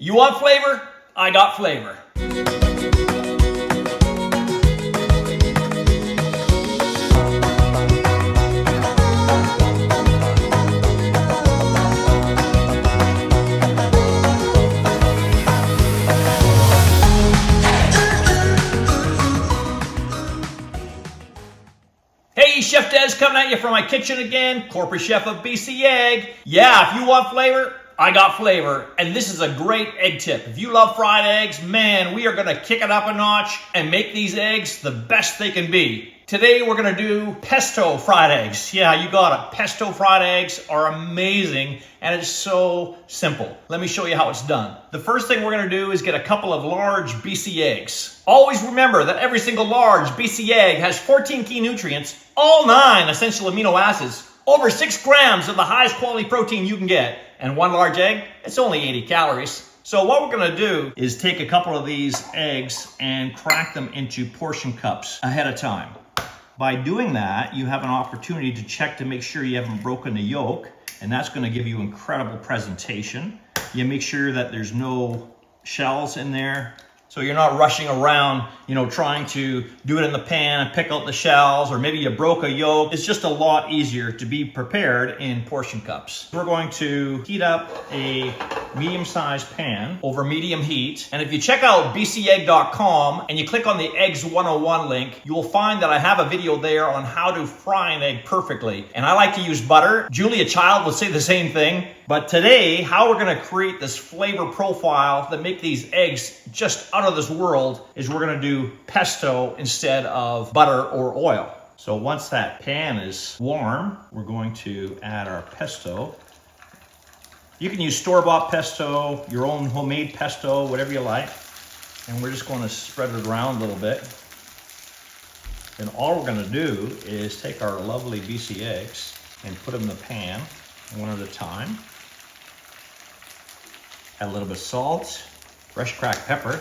You want flavor? I got flavor. Hey, Chef Dez coming at you from my kitchen again, corporate chef of BC Egg. Yeah, if you want flavor, I got flavor. And this is a great egg tip. If you love fried eggs, man, we are gonna kick it up a notch and make these eggs the best they can be. Today we're gonna do pesto fried eggs. Yeah, you got it. Pesto fried eggs are amazing and it's so simple. Let me show you how it's done. The first thing we're gonna do is get a couple of large BC eggs. Always remember that every single large BC egg has 14 key nutrients, all 9 essential amino acids, over 6 grams of the highest quality protein you can get. And one large egg, it's only 80 calories. So what we're gonna do is take a couple of these eggs and crack them into portion cups ahead of time. By doing that, you have an opportunity to check to make sure you haven't broken the yolk, and that's gonna give you incredible presentation. You make sure that there's no shells in there, so you're not rushing around, trying to do it in the pan and pick out the shells, or maybe you broke a yolk. It's just a lot easier to be prepared in portion cups. We're going to heat up a medium-sized pan over medium heat. And if you check out bcegg.com and you click on the Eggs 101 link, you will find that I have a video there on how to fry an egg perfectly. And I like to use butter. Julia Child would say the same thing. But today, how we're gonna create this flavor profile that make these eggs just out of this world is we're gonna do pesto instead of butter or oil. So once that pan is warm, we're going to add our pesto. You can use store-bought pesto, your own homemade pesto, whatever you like. And we're just going to spread it around a little bit. And all we're going to do is take our lovely BC eggs and put them in the pan one at a time. Add a little bit of salt, fresh cracked pepper,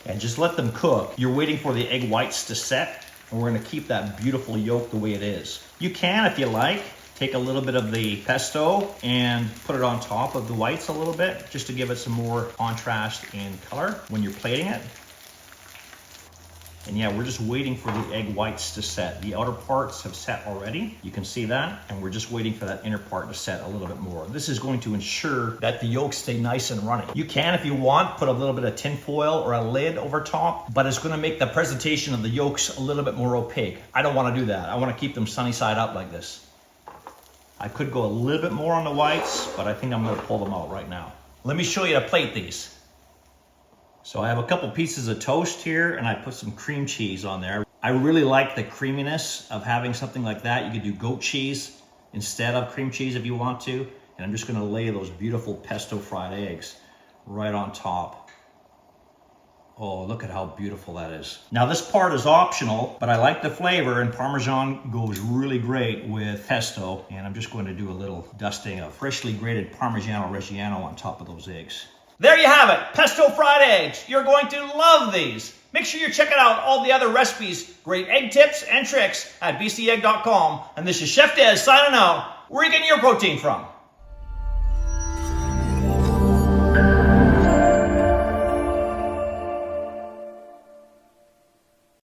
and just let them cook. You're waiting for the egg whites to set, and we're going to keep that beautiful yolk the way it is. You can, if you like, take a little bit of the pesto and put it on top of the whites a little bit, just to give it some more contrast in color when you're plating it. And yeah, we're just waiting for the egg whites to set. The outer parts have set already. You can see that. And we're just waiting for that inner part to set a little bit more. This is going to ensure that the yolks stay nice and runny. You can, if you want, put a little bit of tin foil or a lid over top, but it's gonna make the presentation of the yolks a little bit more opaque. I don't wanna do that. I wanna keep them sunny side up like this. I could go a little bit more on the whites, but I think I'm gonna pull them out right now. Let me show you how to plate these. So I have a couple pieces of toast here and I put some cream cheese on there. I really like the creaminess of having something like that. You could do goat cheese instead of cream cheese if you want to. And I'm just gonna lay those beautiful pesto fried eggs right on top. Oh, look at how beautiful that is. Now this part is optional, but I like the flavor and Parmesan goes really great with pesto. And I'm just going to do a little dusting of freshly grated Parmigiano Reggiano on top of those eggs. There you have it, pesto fried eggs. You're going to love these. Make sure you're checking out all the other recipes, great egg tips and tricks at bcegg.com. And this is Chef Dez signing out. Where are you getting your protein from?